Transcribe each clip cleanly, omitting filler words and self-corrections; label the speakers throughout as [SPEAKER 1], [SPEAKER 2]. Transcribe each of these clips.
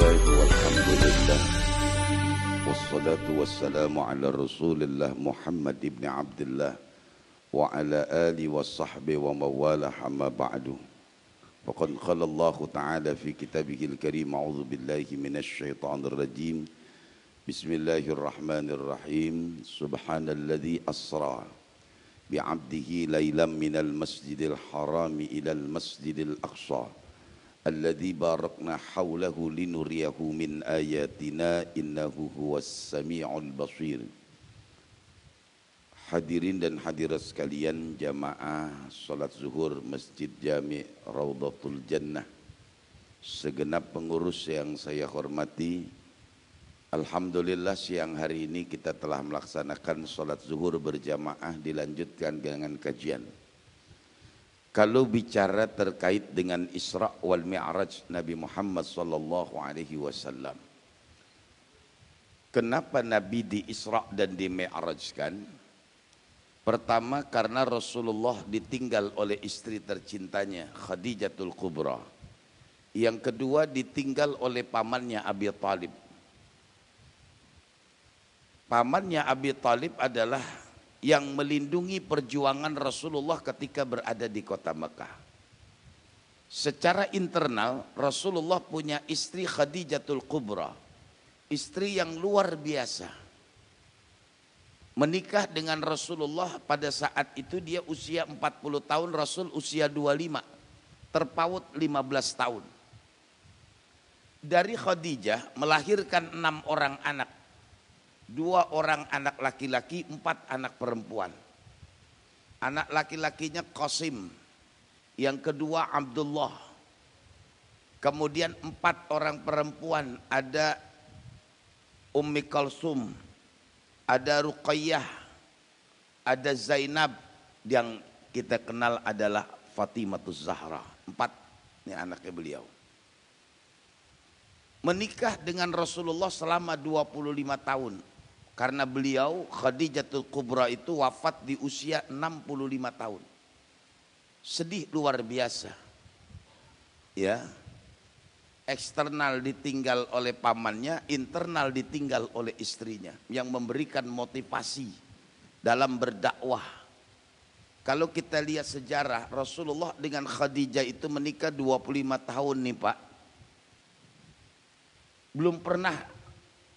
[SPEAKER 1] Bismillah walhamdulillah wassalatu wassalamu ala rasulillah Muhammad ibn Abdullah wa ala alihi wa sahbihi wa mawalah amma ba'du. Faqad qala Allah ta'ala fi kitabihil karim a'udzu billahi minasy syaithanir rajim. Bismillahirrahmanirrahim. Subhanalladzi asra bi'abdihi lailan minal masjidil harami ilal masjidil aqsa alladzi barakna haulahu linuriyahu min ayatina innahu huwas sami'ul basir. Hadirin dan hadirat sekalian, jamaah salat zuhur Masjid Jami' Raudhatul Jannah, segenap pengurus yang saya hormati, alhamdulillah siang hari ini kita telah melaksanakan salat zuhur berjamaah, dilanjutkan dengan kajian. Kalau bicara terkait dengan Isra wal Mi'raj Nabi Muhammad sallallahu alaihi wasallam, kenapa Nabi di Isra dan di Mi'rajkan? Pertama, karena Rasulullah ditinggal oleh istri tercintanya Khadijatul Kubra. Yang kedua, ditinggal oleh pamannya Abi Thalib. Pamannya Abi Thalib adalah yang melindungi perjuangan Rasulullah ketika berada di kota Mekah. Secara internal, Rasulullah punya istri Khadijatul Kubra, istri yang luar biasa. Menikah dengan Rasulullah pada saat itu dia usia 40 tahun, Rasul usia 25, terpaut 15 tahun. Dari Khadijah melahirkan 6 orang anak. 2 orang anak laki-laki, 4 anak perempuan. Anak laki-lakinya Qasim, yang kedua Abdullah. Kemudian 4 orang perempuan, ada Ummi Kalsum, ada Ruqayyah, ada Zainab, yang kita kenal adalah Fatimatuz Zahra. 4 ini anaknya beliau. Menikah dengan Rasulullah selama 25 tahun. Karena beliau Khadijatul Kubra itu wafat di usia 65 tahun. Sedih luar biasa. Ya. Eksternal ditinggal oleh pamannya, internal ditinggal oleh istrinya yang memberikan motivasi dalam berdakwah. Kalau kita lihat sejarah, Rasulullah dengan Khadijah itu menikah 25 tahun nih Pak. Belum pernah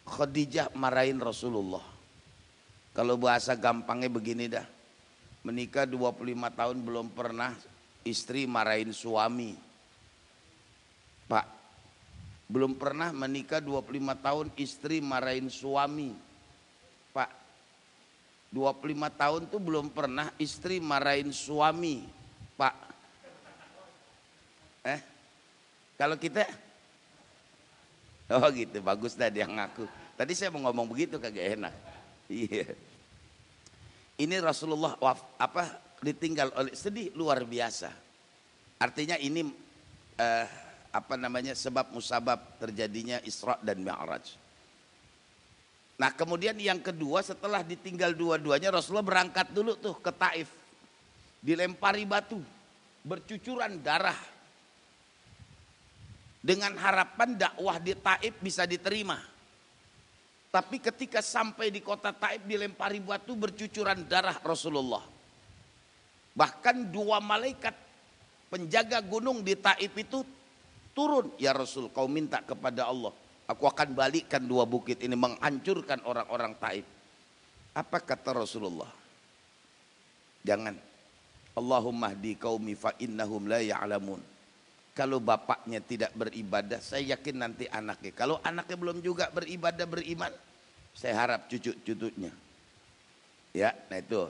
[SPEAKER 1] Khadijah marahin Rasulullah. Kalau bahasa gampangnya begini dah. Menikah 25 tahun belum pernah istri marahin suami. Pak, belum pernah menikah 25 tahun istri marahin suami. Pak, 25 tahun tuh belum pernah istri marahin suami. Pak. Kalau kita, oh gitu, bagus dah dia ngaku. Tadi saya mau ngomong begitu kagak enak. Iya. Ini Rasulullah ditinggal oleh, sedih luar biasa. Artinya ini sebab musabab terjadinya Isra dan Mi'raj. Nah, kemudian yang kedua, setelah ditinggal dua-duanya, Rasulullah berangkat dulu tuh ke Taif. Dilempari batu, bercucuran darah. Dengan harapan dakwah di Taif bisa diterima. Tapi ketika sampai di kota Taif dilempari batu, bercucuran darah Rasulullah. Bahkan 2 malaikat penjaga gunung di Taif itu turun. Ya Rasul, kau minta kepada Allah, aku akan balikkan 2 bukit ini, menghancurkan orang-orang Taif. Apa kata Rasulullah? Jangan. Allahumma hdi qaumi fa innahum la ya'lamun. Kalau bapaknya tidak beribadah, saya yakin nanti anaknya. Kalau anaknya belum juga beribadah, beriman, saya harap cucu-cucunya. Ya, nah itu.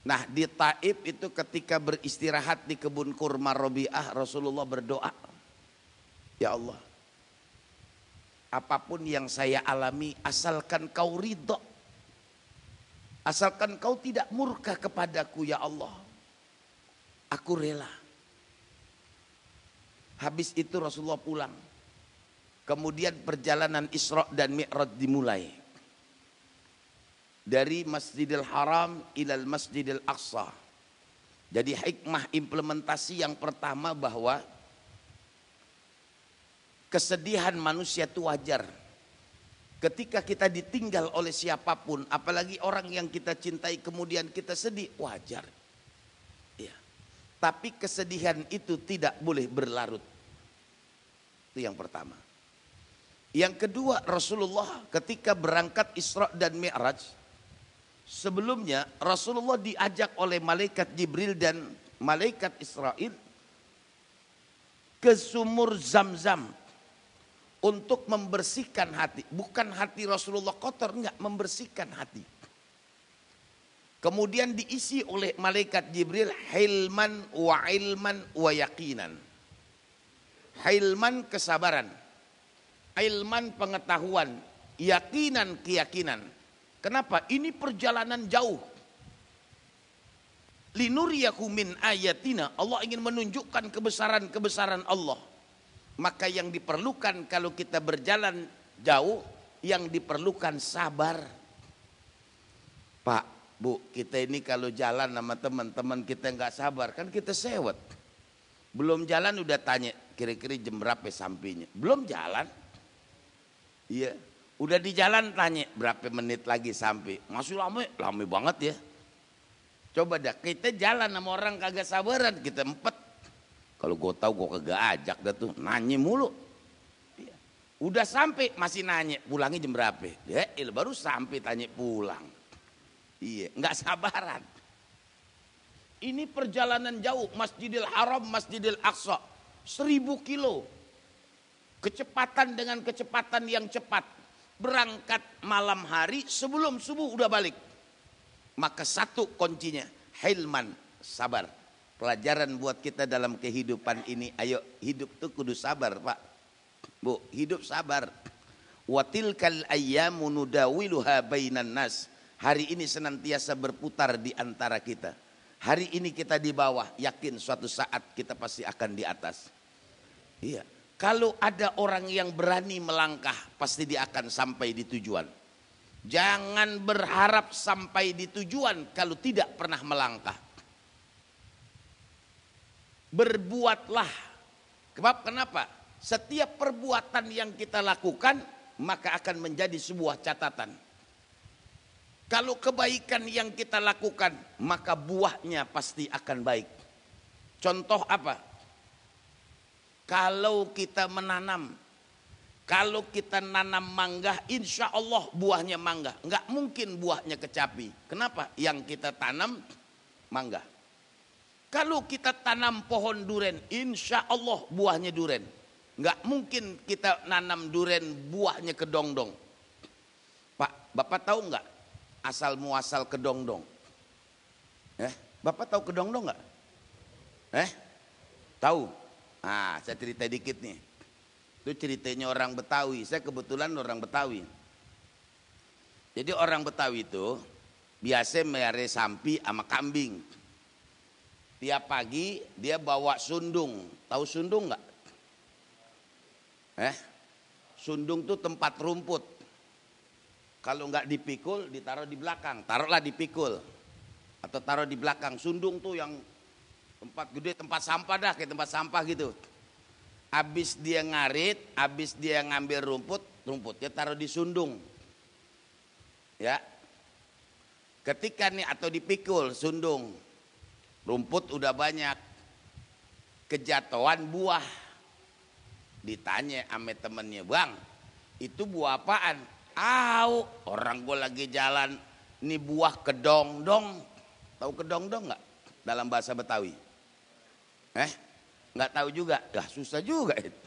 [SPEAKER 1] Nah, di Taif itu ketika beristirahat di kebun kurma Rabi'ah, Rasulullah berdoa. Ya Allah, apapun yang saya alami, asalkan kau ridho. Asalkan kau tidak murka kepadaku, ya Allah. Aku rela. Habis itu Rasulullah pulang. Kemudian perjalanan Isra dan Mi'raj dimulai. Dari Masjidil Haram ilal Masjidil Aqsa. Jadi hikmah implementasi yang pertama bahwa Kesedihan manusia itu wajar. Ketika kita ditinggal oleh siapapun, apalagi orang yang kita cintai kemudian kita sedih, wajar. Ya. Tapi kesedihan itu tidak boleh berlarut. Itu yang pertama. Yang kedua, Rasulullah ketika berangkat Isra dan Mi'raj, sebelumnya Rasulullah diajak oleh malaikat Jibril dan malaikat Israel ke sumur Zam-Zam untuk membersihkan hati. Bukan hati Rasulullah kotor, enggak, membersihkan hati. Kemudian diisi oleh malaikat Jibril hilman wa ilman wa yaqinan. Hilman kesabaran, ilman pengetahuan, yakinan keyakinan. Kenapa? Ini perjalanan jauh. Linuriyakum min ayatina, Allah ingin menunjukkan kebesaran-kebesaran Allah. Maka yang diperlukan kalau kita berjalan jauh, yang diperlukan sabar. Pak, Bu, kita ini kalau jalan sama teman-teman kita nggak sabar, kan kita sewet. Belum jalan udah tanya, kira-kira jam berapa sampainya? Belum jalan. Iya, udah di jalan tanya berapa menit lagi sampai. Masih lama banget ya. Coba dah, kita jalan sama orang kagak sabaran, kita empet. Kalau gue tahu gue kagak ajak dah tuh, nanya mulu. Iya. Udah sampai masih nanya, pulangnya jam berapa? Ya, baru sampai tanya pulang. Iya, nggak sabaran. Ini perjalanan jauh, Masjidil Haram, Masjidil Aqsa, 1000 kilo. Kecepatan dengan kecepatan yang cepat. Berangkat malam hari, sebelum subuh udah balik. Maka satu kuncinya, hilman, sabar. Pelajaran buat kita dalam kehidupan ini, ayo hidup tuh kudu sabar Pak, Bu, hidup sabar. Watilkal ayyamu nudawiluha bainan nas. Hari ini senantiasa berputar di antara kita. Hari ini kita di bawah, yakin suatu saat kita pasti akan di atas. Iya, kalau ada orang yang berani melangkah, pasti dia akan sampai di tujuan. Jangan berharap sampai di tujuan kalau tidak pernah melangkah. Berbuatlah. Kenapa? Setiap perbuatan yang kita lakukan maka akan menjadi sebuah catatan. Kalau kebaikan yang kita lakukan maka buahnya pasti akan baik. Contoh apa? Kalau kita menanam, kalau kita nanam mangga, insya Allah buahnya mangga. Enggak mungkin buahnya kecapi. Kenapa? Yang kita tanam mangga. Kalau kita tanam pohon duren, insya Allah buahnya duren. Enggak mungkin kita nanam duren buahnya kedongdong. Pak, Bapak tahu enggak asal muasal kedongdong? Bapak tahu kedongdong enggak? Tahu? Nah, saya cerita dikit nih. Itu ceritanya orang Betawi. Saya kebetulan orang Betawi. Jadi orang Betawi itu biasa melihara sapi sama kambing. Tiap pagi dia bawa sundung. Tahu sundung enggak? Sundung tuh tempat rumput. Kalau enggak dipikul ditaruh di belakang. Taruhlah dipikul. Atau taruh di belakang. Sundung tuh yang tempat gede, tempat sampah dah, kayak tempat sampah gitu. Habis dia ngarit, habis dia ngambil rumputnya taruh di sundung. Ya. Ketika nih atau dipikul sundung, rumput udah banyak, kejatuhan buah. Ditanya sama temennya, Bang, itu buah apaan? Orang gue lagi jalan, ini buah kedongdong. Tahu kedongdong nggak dalam bahasa Betawi? Nggak tahu juga, susah juga itu.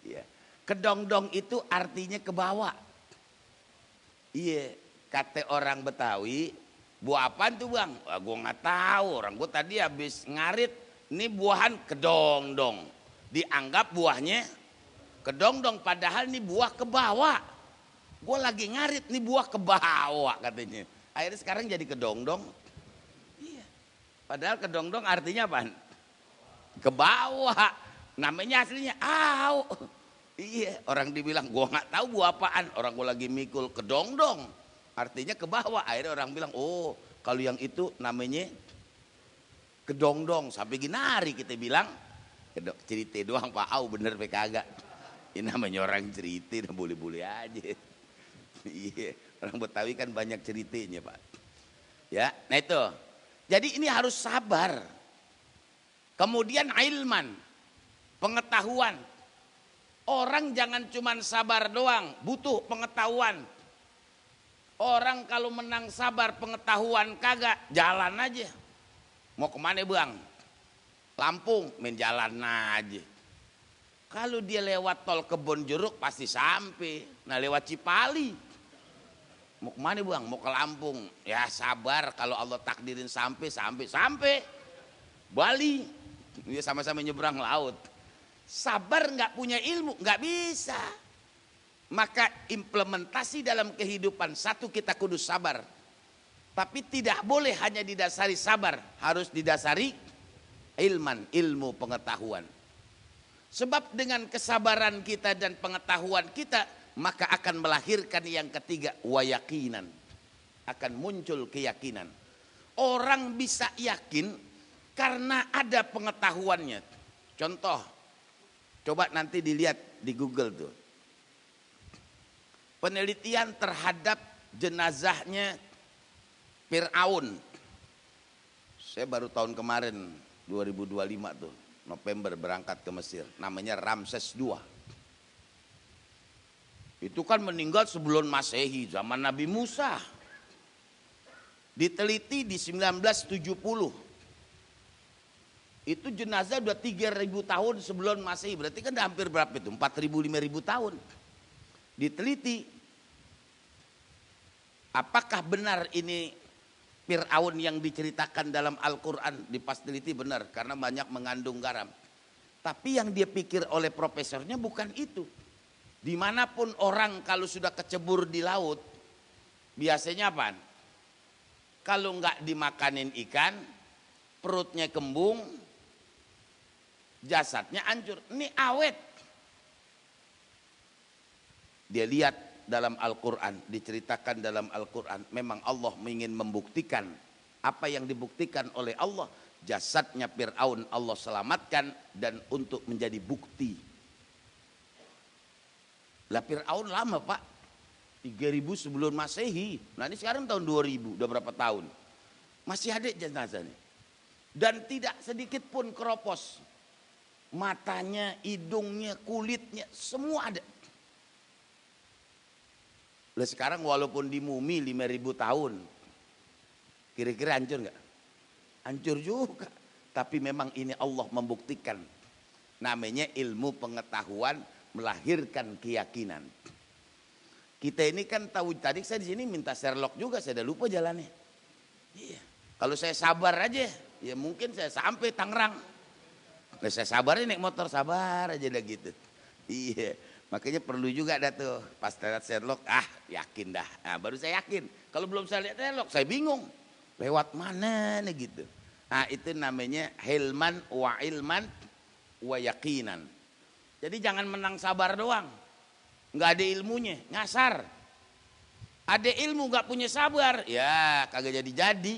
[SPEAKER 1] Ya. Kedongdong itu artinya ke bawah. Iya, kata orang Betawi, buah apaan tuh Bang? Gue nggak tahu, orang gue tadi habis ngarit, ini buahan kedongdong. Dianggap buahnya kedongdong, padahal ini buah ke bawah. Gue lagi ngarit, nih buah ke bawah katanya. Akhirnya sekarang jadi kedongdong. Iya. Padahal kedongdong artinya apaan? Ke bawah. Namanya aslinya Iya, orang dibilang gue nggak tahu buah apaan. Orang gue lagi mikul kedongdong. Artinya ke bawah. Akhirnya orang bilang, oh kalau yang itu namanya kedongdong. Sampai ginari kita bilang. Cerita doang Pak, bener kagak. Ini namanya orang cerita, boleh-boleh aja. Iya, orang Betawi kan banyak ceritanya Pak. Ya, nah itu. Jadi ini harus sabar. Kemudian ilman, pengetahuan. Orang jangan cuman sabar doang, butuh pengetahuan. Orang kalau menang sabar pengetahuan kagak, jalan aja. Mau kemana bang? Lampung, main jalan aja. Kalau dia lewat tol Kebon Jeruk pasti sampai. Nah lewat Cipali. Mau kemana bang? Mau ke Lampung. Ya sabar, kalau Allah takdirin sampai. Bali, dia sama-sama nyebrang laut. Sabar nggak punya ilmu, nggak bisa. Maka implementasi dalam kehidupan, satu kita kudus sabar. Tapi tidak boleh hanya didasari sabar, harus didasari ilman, ilmu pengetahuan. Sebab dengan kesabaran kita dan pengetahuan kita, maka akan melahirkan yang ketiga, wayakinan. Akan muncul keyakinan. Orang bisa yakin karena ada pengetahuannya. Contoh, coba nanti dilihat di Google tuh. Penelitian terhadap jenazahnya Fir'aun. Saya baru tahun kemarin 2025 tuh, November berangkat ke Mesir. Namanya Ramses II. Itu kan meninggal sebelum Masehi, zaman Nabi Musa. Diteliti di 1970. Itu jenazah udah 3.000 tahun sebelum Masehi. Berarti kan udah hampir berapa itu? 4.000-5.000 tahun. Diteliti. Apakah benar ini Fir'aun yang diceritakan dalam Al-Quran? Diteliti benar karena banyak mengandung garam. Tapi yang dia pikir oleh profesornya bukan itu. Dimanapun orang kalau sudah kecebur di laut, biasanya apa? Kalau nggak dimakanin ikan, perutnya kembung, jasadnya hancur. Ini awet. Dia lihat dalam Al-Quran, diceritakan dalam Al-Quran. Memang Allah ingin membuktikan apa yang dibuktikan oleh Allah. Jasadnya Fir'aun Allah selamatkan dan untuk menjadi bukti. Lah Fir'aun lama Pak. 3.000 sebelum Masehi. Nah ini sekarang tahun 2000, udah berapa tahun. Masih ada jenazahnya. Dan tidak sedikit pun keropos. Matanya, hidungnya, kulitnya, semua ada. Lah sekarang walaupun di mumi 5.000 tahun, kira-kira hancur nggak? Hancur juga. Tapi memang ini Allah membuktikan. Namanya ilmu pengetahuan melahirkan keyakinan. Kita ini kan tahu, tadi saya di sini minta Sherlock juga, saya udah lupa jalannya. Iya. Kalau saya sabar aja, ya mungkin saya sampai Tangerang. Nah, saya sabar naik motor, sabar aja dah gitu. Iya. Makanya perlu juga dah tuh pas lihat Sherlock, yakin dah. Nah, baru saya yakin. Kalau belum saya lihat Sherlock, saya bingung. Lewat mana nih gitu. Nah, itu namanya hilman wa ilman wa yakinan. Jadi jangan menang sabar doang. Nggak ada ilmunya, ngasar. Ada ilmu nggak punya sabar, ya kagak jadi-jadi.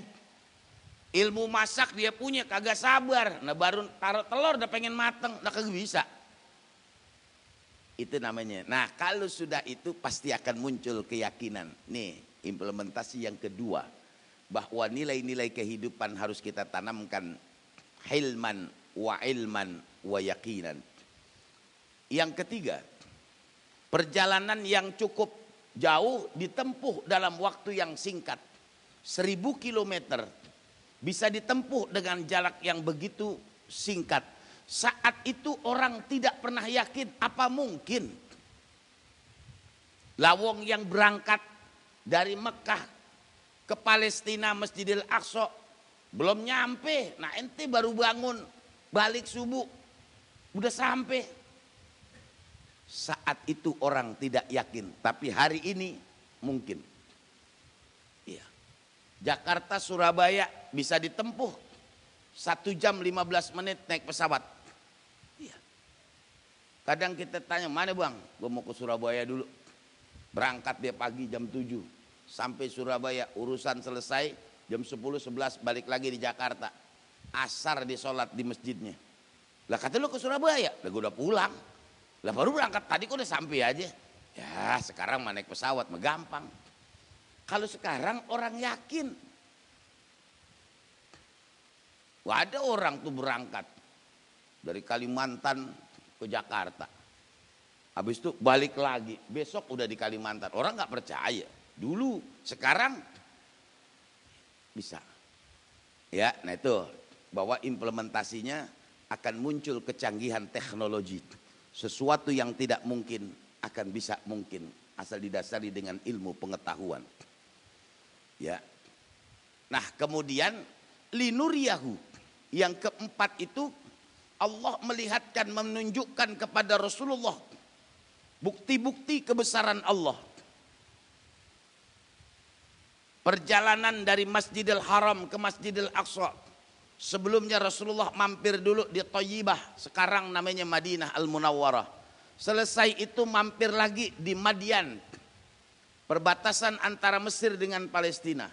[SPEAKER 1] Ilmu masak dia punya, kagak sabar. Nah baru taruh telur udah pengen mateng, udah kagak bisa. Itu namanya. Nah kalau sudah itu pasti akan muncul keyakinan. Nih implementasi yang kedua. Bahwa nilai-nilai kehidupan harus kita tanamkan. Hilman wa ilman wa yakinan. Yang ketiga. Perjalanan yang cukup jauh ditempuh dalam waktu yang singkat. 1.000 kilometer bisa ditempuh dengan jarak yang begitu singkat. Saat itu orang tidak pernah yakin apa mungkin lawong yang berangkat dari Mekah ke Palestina Masjidil Aqsa belum nyampe. Nah ente baru bangun balik subuh udah sampai. Saat itu orang tidak yakin, tapi hari ini mungkin. Iya. Jakarta Surabaya bisa ditempuh 1 jam 15 menit naik pesawat. Iya. Kadang kita tanya, mana bang? Gue mau ke Surabaya dulu. Berangkat dia pagi jam 7. Sampai Surabaya, urusan selesai jam 10-11 balik lagi di Jakarta. Asar di sholat di masjidnya. Lah kata lu ke Surabaya? Lah gue udah pulang. Lah baru berangkat tadi kok udah sampai aja. Ya sekarang mah naik pesawat mah gampang. Kalau sekarang orang yakin. Wah, ada orang tuh berangkat dari Kalimantan ke Jakarta. Habis itu balik lagi, besok udah di Kalimantan. Orang nggak percaya. Dulu, sekarang bisa. Ya, nah itu bahwa implementasinya akan muncul kecanggihan teknologi. Sesuatu yang tidak mungkin akan bisa mungkin asal didasari dengan ilmu pengetahuan. Ya. Nah, kemudian linuriyahu. Yang keempat itu Allah melihatkan, menunjukkan kepada Rasulullah bukti-bukti kebesaran Allah. Perjalanan dari Masjidil Haram ke Masjidil Aqsa. Sebelumnya Rasulullah mampir dulu di Thayyibah, sekarang namanya Madinah Al-Munawwarah. Selesai itu mampir lagi di Madian, perbatasan antara Mesir dengan Palestina.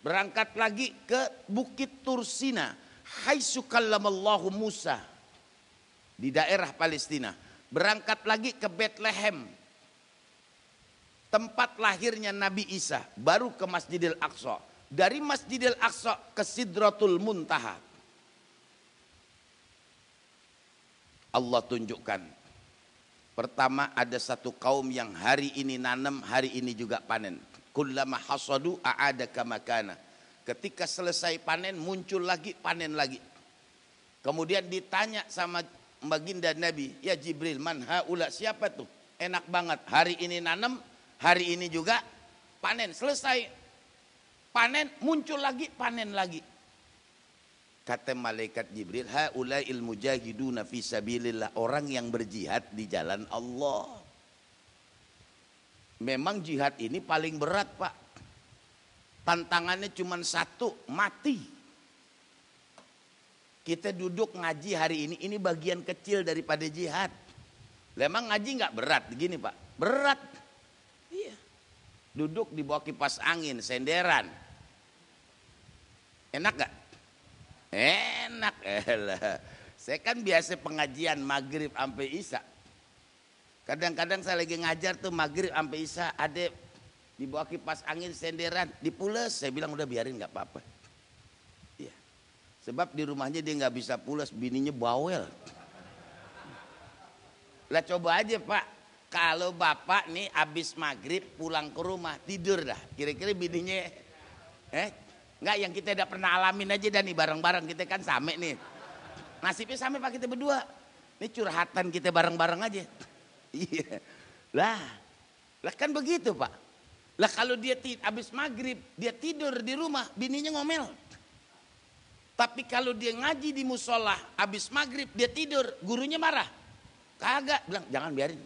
[SPEAKER 1] Berangkat lagi ke Bukit Tursina, haitsu kallamallahu Musa, di daerah Palestina. Berangkat lagi ke Bethlehem, tempat lahirnya Nabi Isa, baru ke Masjidil Aqsa. Dari Masjidil Aqsa ke Sidratul Muntaha. Allah tunjukkan. Pertama, ada satu kaum yang hari ini nanam, hari ini juga panen. Kullama hasadu a'ada kama kana. Ketika selesai panen, muncul lagi, panen lagi. Kemudian ditanya sama baginda Nabi, ya Jibril, man haula, siapa tuh? Enak banget, hari ini nanam, hari ini juga panen. Selesai panen, muncul lagi, panen lagi. Kata malaikat Jibril, haula'il mujahiduna fi sabilillah, orang yang berjihad di jalan Allah. Memang jihad ini paling berat, Pak. Tantangannya cuma satu, mati. Kita duduk ngaji hari ini bagian kecil daripada jihad. Memang ngaji nggak berat, gini Pak, berat. Iya. Duduk di bawah kipas angin, senderan. Enak gak? Enak. Saya kan biasa pengajian maghrib sampai isya. Kadang-kadang saya lagi ngajar tuh maghrib sampai isya, ada di bawah kipas angin senderan, dipules. Saya bilang udah biarin nggak apa-apa. Iya. Sebab di rumahnya dia nggak bisa pules, bininya bawel. Lah coba aja Pak, kalau bapak nih abis maghrib pulang ke rumah tidur dah, kira-kira bininya, nggak, yang kita udah pernah alamin aja dah nih bareng-bareng, kita kan same nih. Nasibnya sama Pak kita berdua. Ini curhatan kita bareng-bareng aja. Iya. Lah kan begitu Pak. Lah kalau dia habis maghrib, dia tidur di rumah, bininya ngomel. Tapi kalau dia ngaji di musola, habis maghrib dia tidur, gurunya marah. Kagak, bilang jangan biarin.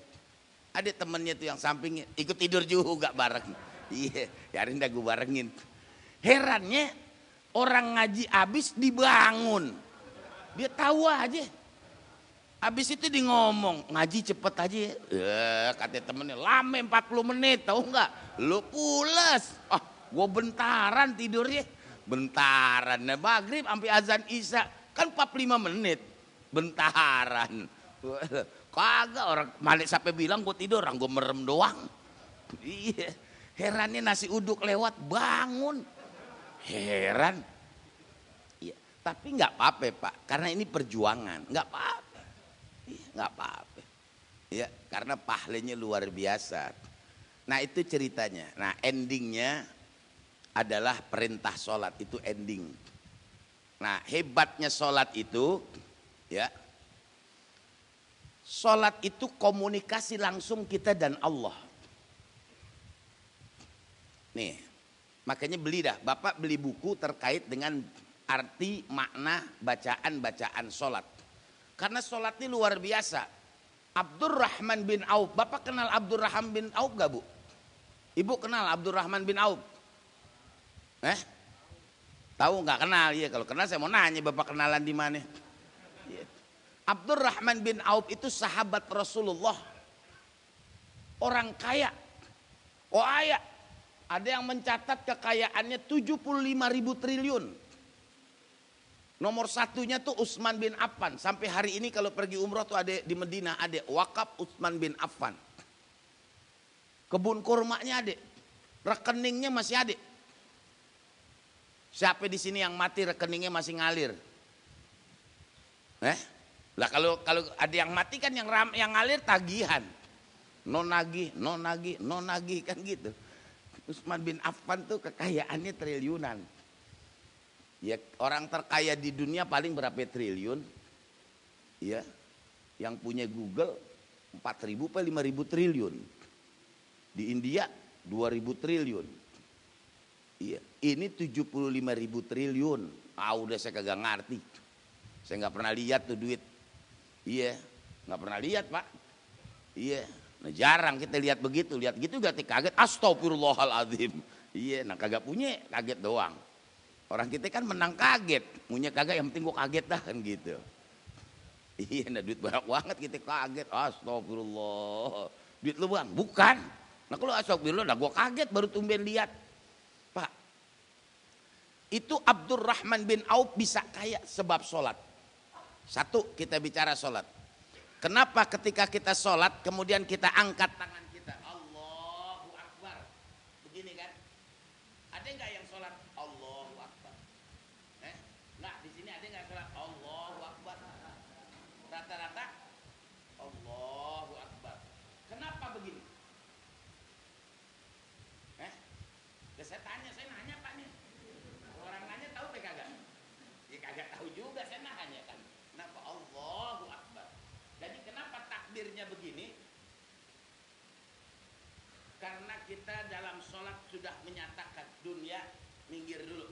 [SPEAKER 1] Ada temennya tuh yang sampingnya, ikut tidur juga bareng. Iya, biarin dah gue barengin. Herannya orang ngaji habis dibangun. Dia tahu aja. Habis itu dia ngomong, ngaji cepet aja. Kata temennya, lama 40 menit, tahu nggak? Lu pules. Gue bentaran tidurnya. Bentaran. Nah maghrib sampai azan isya kan 45 menit. Bentaran. Kagak, orang Malik sampai bilang gue tidur, orang gue merem doang. Iya. Herannya nasi uduk lewat bangun. Heran. Iya. Tapi nggak apa-apa Pak, karena ini perjuangan. Nggak apa-apa. Nggak apa-apa. Ya, karena pahalanya luar biasa. Nah itu ceritanya. Nah endingnya adalah perintah sholat, itu ending. Nah hebatnya sholat itu, ya, sholat itu komunikasi langsung kita dan Allah. Nih, makanya beli dah, Bapak beli buku terkait dengan arti makna bacaan-bacaan sholat. Karena sholat ini luar biasa. Abdurrahman bin Auf, Bapak kenal Abdurrahman bin Auf gak Bu? Ibu kenal Abdurrahman bin Auf? Tahu nggak? Kenal ya. Kalau kenal saya mau nanya, Bapak kenalan di mana? Ya. Abdurrahman bin Auf itu sahabat Rasulullah, orang kaya. Oh kaya. Ada yang mencatat kekayaannya 75.000 triliun. Nomor satunya tuh Utsman bin Affan. Sampai hari ini kalau pergi umroh tuh ada di Madinah, ada wakaf Utsman bin Affan. Kebun kurmanya ada. Rekeningnya masih ada. Siapa di sini yang mati rekeningnya masih ngalir? Lah kalau ada yang mati kan yang ngalir tagihan. No nagih kan gitu. Utsman bin Affan tuh kekayaannya triliunan. Ya, orang terkaya di dunia paling berapa triliun? Ya, yang punya Google 4.000 atau 5.000 triliun. Di India 2.000 triliun. Iya, ini 75.000 triliun. Udah saya kagak ngerti. Saya nggak pernah lihat tuh duit. Iya, nggak pernah lihat Pak. Iya, nah jarang kita lihat begitu. Lihat gitu gak kaget. Astagfirullahaladzim. Iya, nah kagak punya, kaget doang. Orang kita kan menang kaget, punya kagak yang penting gue kaget dah kan gitu. Iya, nah duit banyak banget kita kaget. Astagfirullah. Duit lu bang? Bukan. Nah kalau astagfirullah, nah gue kaget baru tumben lihat. Pak, itu Abdurrahman bin Auf bisa kaya sebab sholat. Satu, kita bicara sholat. Kenapa ketika kita sholat kemudian kita angkat tangan kita? Allahu Akbar. Begini kan? Ada nggak yang sholat? Allahu Akbar. Nah di sini ada nggak sholat? Allahu Akbar. Rata-rata Allahu Akbar. Kenapa begini? Saya tanya, saya nanya Pak nih. Orang nanya tahu Pak kagak? Ya kagak tahu juga, saya nanya kan. Kenapa Allahu Akbar? Jadi kenapa takbirnya begini? Karena kita dalam sholat sudah menyatakan dunia minggir dulu.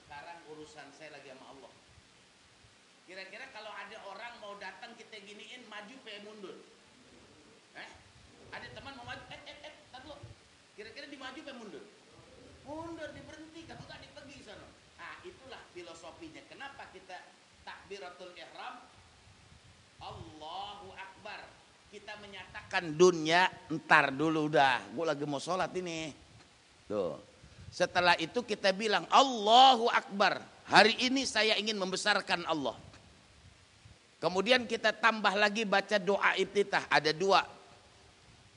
[SPEAKER 1] Sekarang urusan saya lagi sama Allah. Kira-kira kalau ada orang mau datang kita giniin maju pe mundur. Ada teman mau maju, tar dulu. Kira-kira dimaju pe mundur. Mundur, diberhenti, kamu gak dipergi sana. Nah itulah filosofinya. Kenapa kita takbiratul ihram Allahu Akbar. Kita menyatakan dunia ntar dulu udah. Gue lagi mau sholat ini. Tuh. Setelah itu kita bilang Allahu Akbar. Hari ini saya ingin membesarkan Allah. Kemudian kita tambah lagi baca doa iftitah. Ada dua.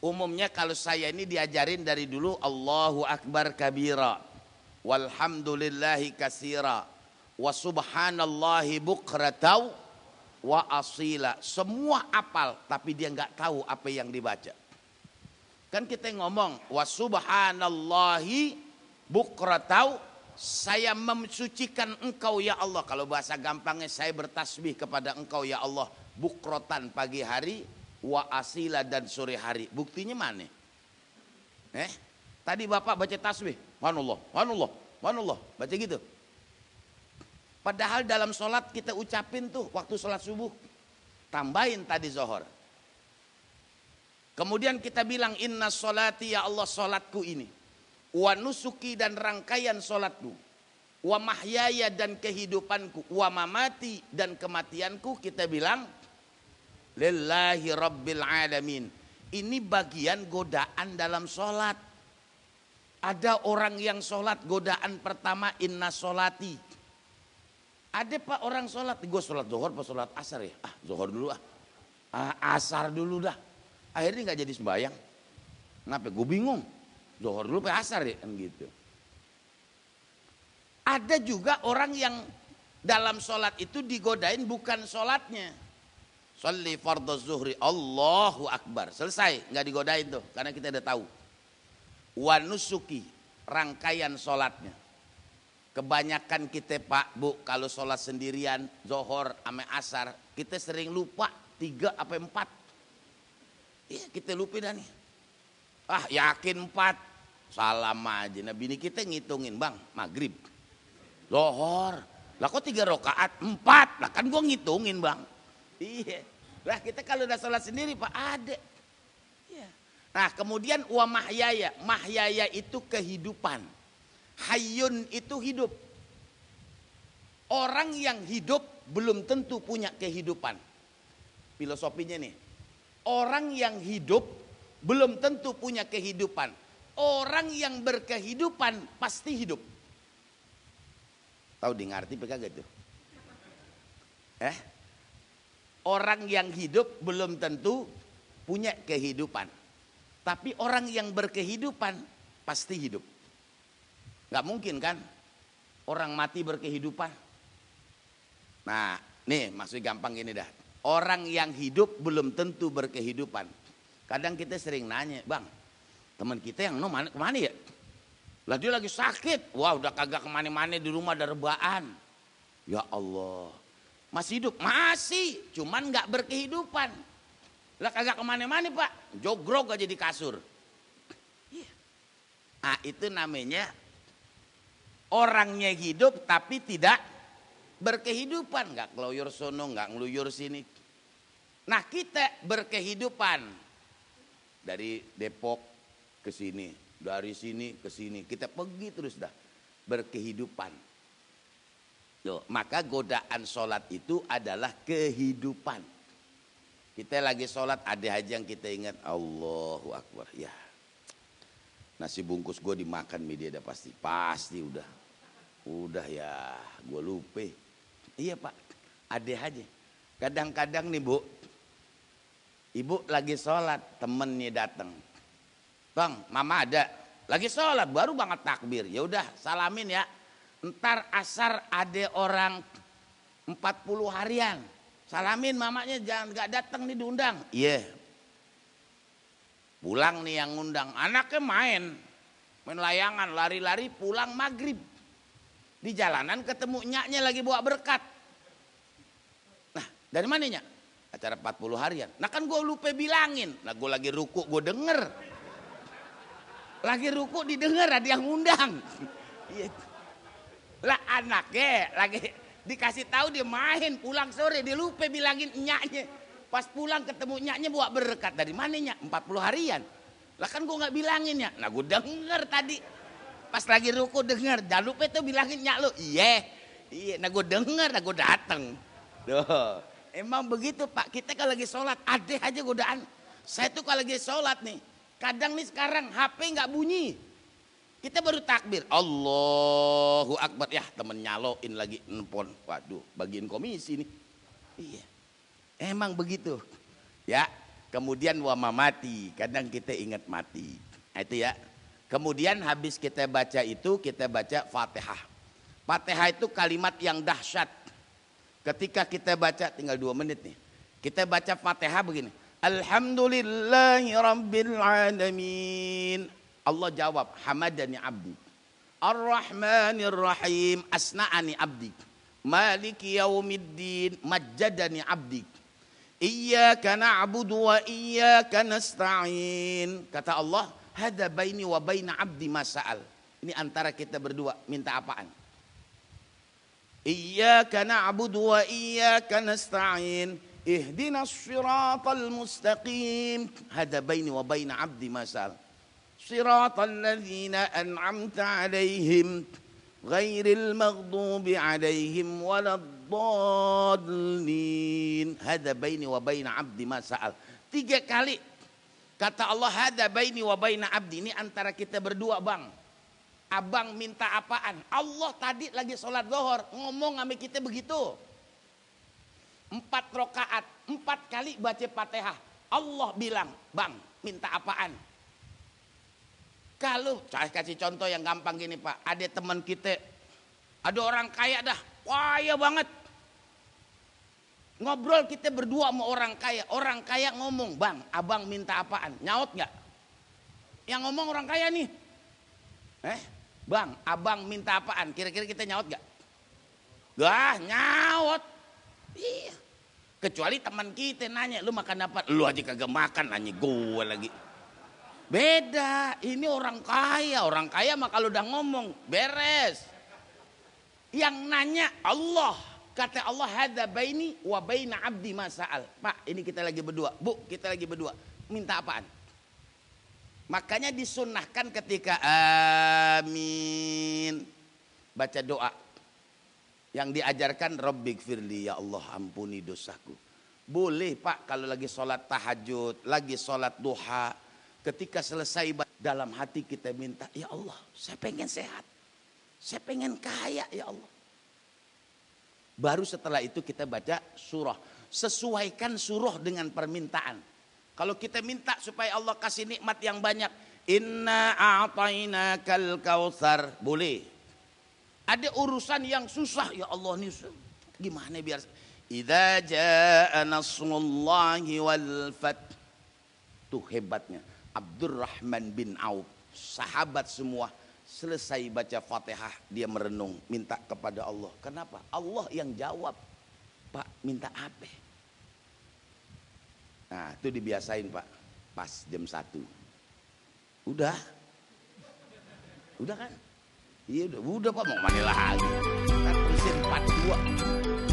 [SPEAKER 1] Umumnya kalau saya ini diajarin dari dulu Allahu Akbar kabira walhamdulillahi katsira wa subhanallahi bukratan wa asila. Semua apal tapi dia nggak tahu apa yang dibaca. Kan kita ngomong wa subhanallahi bukratan, saya mensucikan engkau ya Allah. Kalau bahasa gampangnya saya bertasbih kepada engkau ya Allah bukratan pagi hari, wa asila dan sore hari. Buktinya mana? Tadi Bapak baca tasbih, Subhanallah, Subhanallah, Subhanallah, baca gitu. Padahal dalam sholat kita ucapin tuh waktu sholat subuh. Tambahin tadi zuhur. Kemudian kita bilang inna sholati ya Allah sholatku ini. Wa nusuki dan rangkaian sholatku. Wa mahyaya dan kehidupanku. Wa mamati dan kematianku. Kita bilang lillahi rabbil alamin. Ini bagian godaan dalam sholat. Ada orang yang sholat godaan pertama inna sholati. Ada Pak orang sholat, gue sholat zuhur apa sholat asar ya? Zuhur dulu asar dulu dah. Akhirnya gak jadi sembahyang. Kenapa? Gue bingung. Zuhur dulu apa asar ya? Kan gitu. Ada juga orang yang dalam sholat itu digodain bukan sholatnya. Sholli fardhu zuhri Allahu Akbar. Selesai, gak digodain tuh. Karena kita udah tahu. Wa nusuki, rangkaian sholatnya. Kebanyakan kita Pak Bu kalau sholat sendirian zuhur sama asar kita sering lupa 3 apa 4. Iya kita lupa dah nih. Yakin 4. Salam aja. Nah bini kita ngitungin bang maghrib zuhur. Lah kok 3 rakaat 4. Lah kan gua ngitungin bang. Iya. Lah kita kalau udah sholat sendiri Pak ada. Iya. Nah kemudian wa mahyaya. Mahyaya itu kehidupan. Hayyun itu hidup. Orang yang hidup belum tentu punya kehidupan. Filosofinya nih. Orang yang hidup belum tentu punya kehidupan. Orang yang berkehidupan pasti hidup. Tahu di ngerti apa kagak tuh? Eh? Orang yang hidup belum tentu punya kehidupan. Tapi orang yang berkehidupan pasti hidup. Gak mungkin kan orang mati berkehidupan. Nah nih maksudnya gampang gini dah. Orang yang hidup belum tentu berkehidupan. Kadang kita sering nanya, bang, teman kita yang kemana ya? Lah dia lagi sakit. Wah udah kagak kemana-mana, di rumah ada rebaan. Ya Allah. Masih hidup? Masih. Cuman gak berkehidupan. Lah kagak kemana-mana pak. Jogrok aja di kasur. Nah itu namanya orangnya hidup tapi tidak berkehidupan. Gak ngeluyur sono, gak ngeluyur sini. Nah kita berkehidupan. Dari Depok ke sini. Dari sini ke sini. Kita pergi terus dah. Berkehidupan. Loh, maka godaan sholat itu adalah kehidupan. Kita lagi sholat ada aja yang kita ingat. Allahu Akbar. Ya. Nasi bungkus gue dimakan media dah pasti. Pasti udah. Udah ya gue lupa. Iya pak. Ada aja. Kadang-kadang nih bu. Ibu lagi sholat. Temennya datang. Bang mama ada. Lagi sholat baru banget takbir. Ya udah salamin ya. Ntar asar ada orang 40 harian. Salamin mamanya jangan gak datang nih diundang. Iya. Pulang nih yang ngundang. Anaknya main layangan, lari-lari pulang maghrib. Di jalanan ketemu nyaknya lagi bawa berkat. Nah dari mana nyak? Acara 40 harian. Nah kan gue lupa bilangin. Nah gue lagi ruku gue denger. Lagi ruku didengar ada yang ngundang. Iya. Lah anaknya lagi dikasih tahu dia main pulang sore dia lupa bilangin nyaknya. Pas pulang ketemu nyaknya bawa berkat. Dari mana nyak? 40 harian. Lah kan gue nggak bilangin ya. Nah gue denger tadi. Pas lagi ruku denger. Jangan lupa tuh bilangin nyak lu. Iya. Iya. Nah gue denger. Nah gue dateng. Duh. Emang begitu pak. Kita kalau lagi sholat ada aja godaan. Saya tuh kalau lagi sholat nih. Kadang nih sekarang HP nggak bunyi. Kita baru takbir, Allahu Akbar. Ya temen nyaloin lagi nelpon. Waduh bagiin komisi nih. Iya. Emang begitu. Ya. Kemudian wa mamati. Kadang kita ingat mati. Nah, itu ya. Kemudian habis kita baca itu kita baca Fatihah. Fatihah itu kalimat yang dahsyat. Ketika kita baca tinggal 2 menit nih. Kita baca Fatihah begini. Alhamdulillahi Rabbil Alamin. Allah jawab, hamadani abdi. Ar-Rahmanir Rahim, asna'ani abdi. Maliki yaumiddin, majjadani abdi. Iyyaka na'budu wa iyyaka nasta'in. Kata Allah, hada baini wa baina abdi masa'al. Ini antara kita berdua, minta apaan? Iyyaka na'budu wa iyyaka nasta'in. Ihdinas siratal mustaqim. Hada baini wa baina abdi masa'al. Siratal ladzina an'amta 'alaihim ghairil maghdubi 'alaihim waladdallin. Hada baini wa baina 'abdi ma sa'al. 3 kali kata Allah hada baini wa baina 'abdi. Ini antara kita berdua bang. Abang minta apaan? Allah tadi lagi sholat zuhur ngomong sama kita begitu. 4 rakaat, 4 kali baca Fatihah. Allah bilang, bang minta apaan? Kalau saya kasih contoh yang gampang gini pak, ada teman kita, ada orang kaya dah, kaya banget. Ngobrol kita berdua sama orang kaya ngomong, bang, abang minta apaan? Nyaut nggak? Yang ngomong orang kaya nih, bang, abang minta apaan? Kira-kira kita nyaut nggak? Gak nyaut, iya. Kecuali teman kita nanya, lu makan apa? Lu aja kagak makan, nanya gue lagi. Beda, ini orang kaya mah kalau udah ngomong beres. Yang nanya Allah, kata Allah hada baini wa baina abdi masa'al. Pak, ini kita lagi berdua, Bu, kita lagi berdua, minta apaan? Makanya disunnahkan ketika amin baca doa yang diajarkan Rabbighfirli, ya Allah ampuni dosaku. Boleh Pak kalau lagi sholat tahajud, lagi sholat duha. Ketika selesai dalam hati kita minta, ya Allah saya pengen sehat, saya pengen kaya ya Allah. Baru setelah itu kita baca surah. Sesuaikan surah dengan permintaan. Kalau kita minta supaya Allah kasih nikmat yang banyak, inna a'tainakal kautsar, boleh. Ada urusan yang susah, ya Allah nih gimana biar. Idza jaa nasrullahi wal fath. Tuh hebatnya Abdurrahman bin Auf, sahabat semua, selesai baca Fatihah dia merenung, minta kepada Allah. Kenapa? Allah yang jawab. Pak, minta apa? Nah, itu dibiasain Pak. Pas jam 1. Udah kan? Iya udah Pak, mau mana lagi? Kita terusin 42.